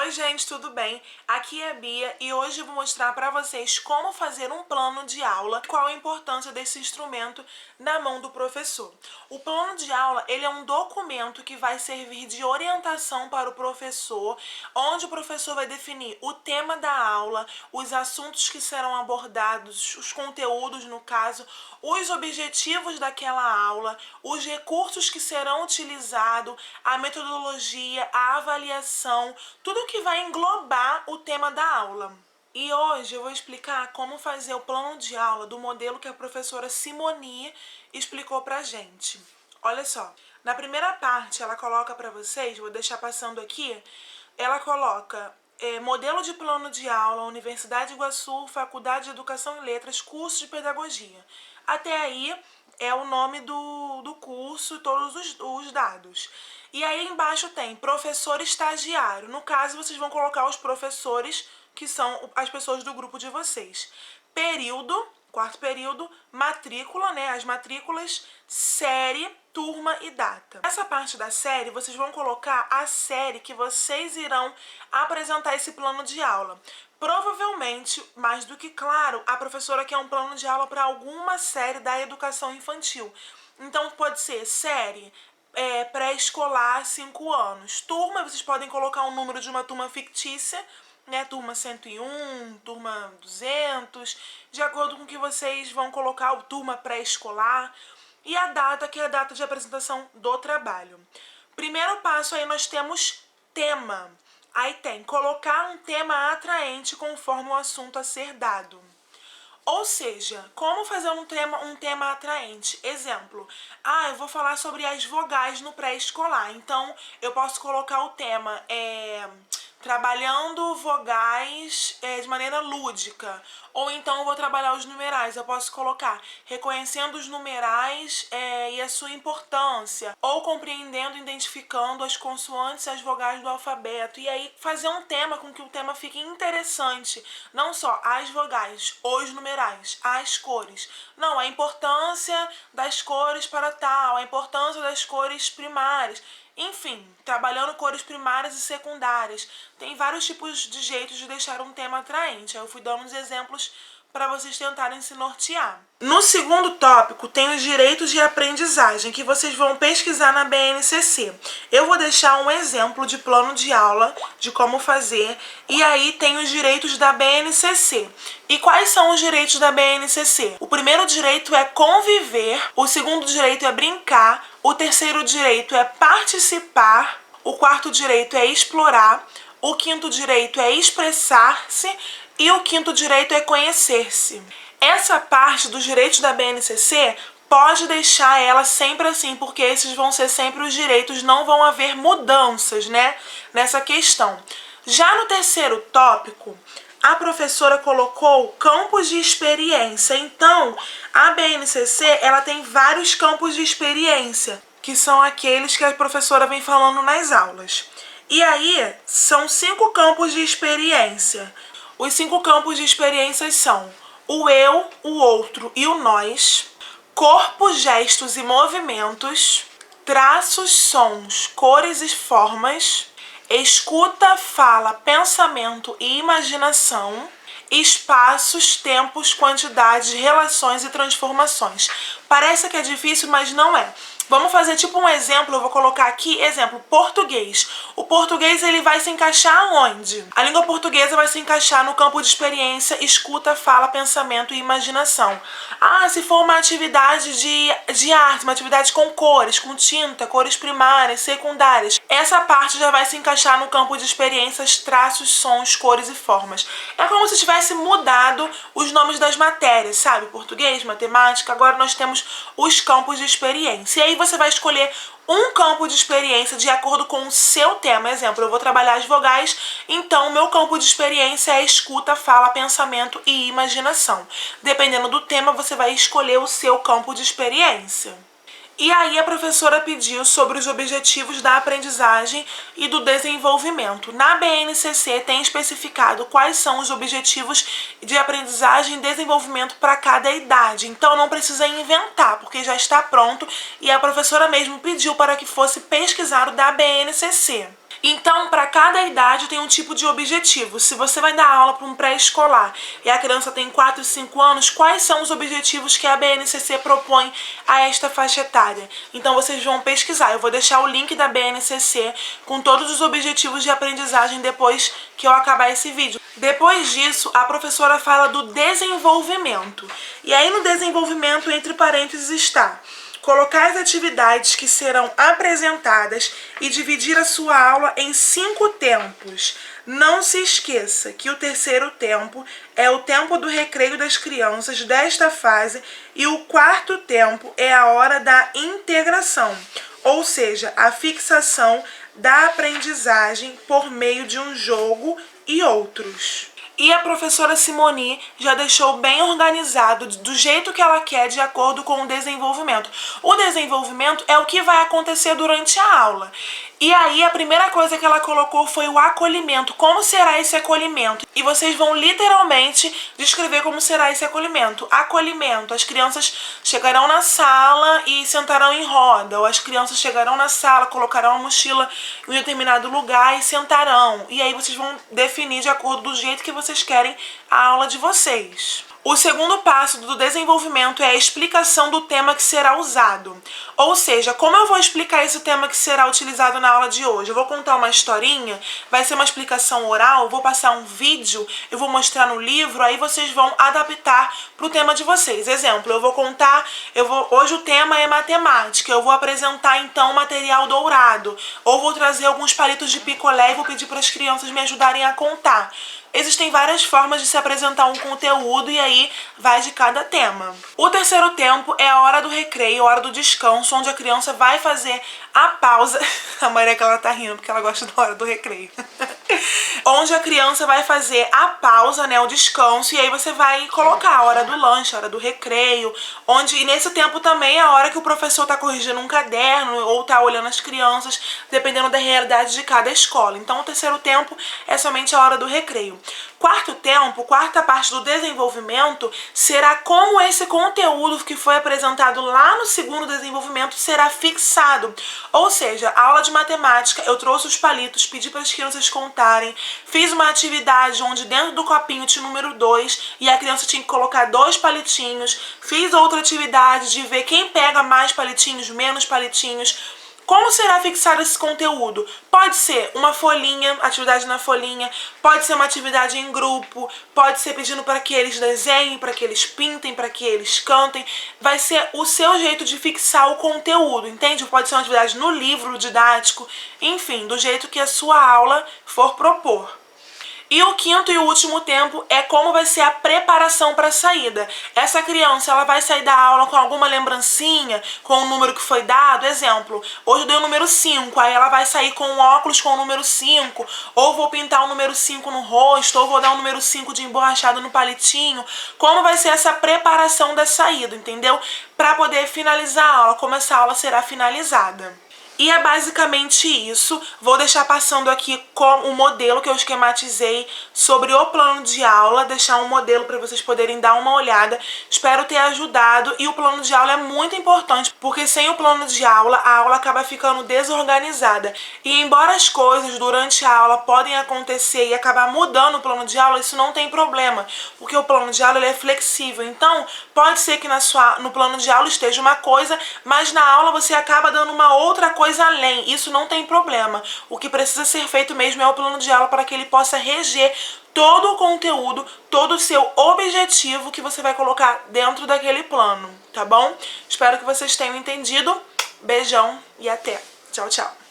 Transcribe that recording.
Oi gente, tudo bem? Aqui é a Bia e hoje eu vou mostrar para vocês como fazer um plano de aula, qual a importância desse instrumento na mão do professor. O plano de aula, ele é um documento que vai servir de orientação para o professor, onde o professor vai definir o tema da aula, os assuntos que serão abordados, os conteúdos no caso, os objetivos daquela aula, os recursos que serão utilizados, a metodologia, a avaliação, tudo que vai englobar o tema da aula. E hoje eu vou explicar como fazer o plano de aula do modelo que a professora Simoni explicou pra gente. Olha só, na primeira parte ela coloca pra vocês, vou deixar passando aqui, ela coloca modelo de plano de aula, Universidade de Iguaçu, Faculdade de Educação e Letras, curso de Pedagogia. Até aí é o nome do curso e todos os dados. E aí embaixo tem professor estagiário. No caso, vocês vão colocar os professores, que são as pessoas do grupo de vocês. Período, quarto período, matrícula, né? As matrículas, série, turma e data. Nessa parte da série, vocês vão colocar a série que vocês irão apresentar esse plano de aula. Provavelmente, mais do que claro, a professora quer um plano de aula para alguma série da educação infantil. Então, pode ser série pré-escolar, 5 anos. Turma, vocês podem colocar o número de uma turma fictícia, né? Turma 101, turma 200, de acordo com o que vocês vão colocar, o turma pré-escolar. E a data, que é a data de apresentação do trabalho. Primeiro passo aí nós temos tema. Aí tem colocar um tema atraente conforme o assunto a ser dado. Ou seja, como fazer um tema atraente? Exemplo, eu vou falar sobre as vogais no pré-escolar. Então, eu posso colocar o tema trabalhando vogais de maneira lúdica. Ou então eu vou trabalhar os numerais. Eu posso colocar reconhecendo os numerais e a sua importância. Ou compreendendo e identificando as consoantes e as vogais do alfabeto. E aí fazer um tema com que o tema fique interessante. Não só as vogais, os numerais, as cores. Não, a importância das cores para tal, a importância das cores primárias. Enfim, trabalhando cores primárias e secundárias. Tem vários tipos de jeitos de deixar um tema atraente. Eu fui dando uns exemplos para vocês tentarem se nortear. No segundo tópico, tem os direitos de aprendizagem, que vocês vão pesquisar na BNCC. Eu vou deixar um exemplo de plano de aula, de como fazer, e aí tem os direitos da BNCC. E quais são os direitos da BNCC? O primeiro direito é conviver, o segundo direito é brincar, o terceiro direito é participar, o quarto direito é explorar, o quinto direito é expressar-se e o quinto direito é conhecer-se. Essa parte dos direitos da BNCC pode deixar ela sempre assim, porque esses vão ser sempre os direitos, não vão haver mudanças, né, nessa questão. Já no terceiro tópico, a professora colocou campos de experiência. Então, a BNCC, ela tem vários campos de experiência, que são aqueles que a professora vem falando nas aulas. E aí, são 5 campos de experiência. Os 5 campos de experiências são o eu, o outro e o nós, corpo, gestos e movimentos, traços, sons, cores e formas, escuta, fala, pensamento e imaginação, espaços, tempos, quantidades, relações e transformações. Parece que é difícil, mas não é. Vamos fazer tipo um exemplo, eu vou colocar aqui, exemplo, português. O português, ele vai se encaixar onde? A língua portuguesa vai se encaixar no campo de experiência, escuta, fala, pensamento e imaginação. Se for uma atividade de arte, uma atividade com cores, com tinta, cores primárias, secundárias, essa parte já vai se encaixar no campo de experiências, traços, sons, cores e formas. É como se tivesse mudado os nomes das matérias, sabe? Português, matemática, agora nós temos os campos de experiência. E aí você vai escolher um campo de experiência de acordo com o seu tema. Exemplo, eu vou trabalhar as vogais, então o meu campo de experiência é escuta, fala, pensamento e imaginação. Dependendo do tema, você vai escolher o seu campo de experiência. E aí a professora pediu sobre os objetivos da aprendizagem e do desenvolvimento. Na BNCC tem especificado quais são os objetivos de aprendizagem e desenvolvimento para cada idade. Então não precisa inventar, porque já está pronto e a professora mesmo pediu para que fosse pesquisado da BNCC. Então, para cada idade tem um tipo de objetivo. Se você vai dar aula para um pré-escolar e a criança tem 4 e 5 anos, quais são os objetivos que a BNCC propõe a esta faixa etária? Então, vocês vão pesquisar. Eu vou deixar o link da BNCC com todos os objetivos de aprendizagem depois que eu acabar esse vídeo. Depois disso, a professora fala do desenvolvimento. E aí, no desenvolvimento, entre parênteses, está: colocar as atividades que serão apresentadas e dividir a sua aula em 5 tempos. Não se esqueça que o terceiro tempo é o tempo do recreio das crianças desta fase e o quarto tempo é a hora da integração, ou seja, a fixação da aprendizagem por meio de um jogo e outros. E a professora Simoni já deixou bem organizado, do jeito que ela quer, de acordo com o desenvolvimento. O desenvolvimento é o que vai acontecer durante a aula. E aí a primeira coisa que ela colocou foi o acolhimento. Como será esse acolhimento? E vocês vão literalmente descrever como será esse acolhimento. Acolhimento: as crianças chegarão na sala e sentarão em roda. Ou as crianças chegarão na sala, colocarão a mochila em um determinado lugar e sentarão. E aí vocês vão definir de acordo do jeito que vocês querem a aula de vocês. O segundo passo do desenvolvimento é a explicação do tema que será usado. Ou seja, como eu vou explicar esse tema que será utilizado na aula de hoje? Eu vou contar uma historinha, vai ser uma explicação oral, vou passar um vídeo, eu vou mostrar no livro, aí vocês vão adaptar para o tema de vocês. Exemplo, eu vou contar, hoje o tema é matemática, eu vou apresentar então material dourado, ou vou trazer alguns palitos de picolé e vou pedir para as crianças me ajudarem a contar. Existem várias formas de se apresentar um conteúdo e aí vai de cada tema. O terceiro tempo é a hora do recreio, a hora do descanso, onde a criança vai fazer a pausa. A Maria que ela tá rindo porque ela gosta da hora do recreio. Onde a criança vai fazer a pausa, né, o descanso, e aí você vai colocar a hora do lanche, a hora do recreio, e nesse tempo também é a hora que o professor tá corrigindo um caderno ou tá olhando as crianças, dependendo da realidade de cada escola. Então o terceiro tempo é somente a hora do recreio. Quarto tempo, quarta parte do desenvolvimento, será como esse conteúdo que foi apresentado lá no segundo desenvolvimento será fixado. Ou seja, a aula de matemática, eu trouxe os palitos, pedi para as crianças contarem, fiz uma atividade onde dentro do copinho tinha o número 2 e a criança tinha que colocar 2 palitinhos, fiz outra atividade de ver quem pega mais palitinhos, menos palitinhos. Como será fixado esse conteúdo? Pode ser uma folhinha, atividade na folhinha, pode ser uma atividade em grupo, pode ser pedindo para que eles desenhem, para que eles pintem, para que eles cantem. Vai ser o seu jeito de fixar o conteúdo, entende? Pode ser uma atividade no livro didático, enfim, do jeito que a sua aula for propor. E o quinto e o último tempo é como vai ser a preparação para a saída. Essa criança, ela vai sair da aula com alguma lembrancinha, com o número que foi dado. Exemplo, hoje eu dei o número 5, aí ela vai sair com um óculos com o número 5, ou vou pintar o número 5 no rosto, ou vou dar o número 5 de emborrachado no palitinho. Como vai ser essa preparação da saída, entendeu? Para poder finalizar a aula, como essa aula será finalizada. E é basicamente isso. Vou deixar passando aqui com o modelo que eu esquematizei sobre o plano de aula, deixar um modelo para vocês poderem dar uma olhada. Espero ter ajudado. E o plano de aula é muito importante, porque sem o plano de aula, a aula acaba ficando desorganizada. E embora as coisas durante a aula podem acontecer e acabar mudando o plano de aula, isso não tem problema, porque o plano de aula ele é flexível. Então, pode ser que no plano de aula esteja uma coisa, mas na aula você acaba dando uma outra coisa além. Isso não tem problema. O que precisa ser feito mesmo é o plano de aula para que ele possa reger todo o conteúdo, todo o seu objetivo que você vai colocar dentro daquele plano, tá bom? Espero que vocês tenham entendido. Beijão e até. Tchau, tchau.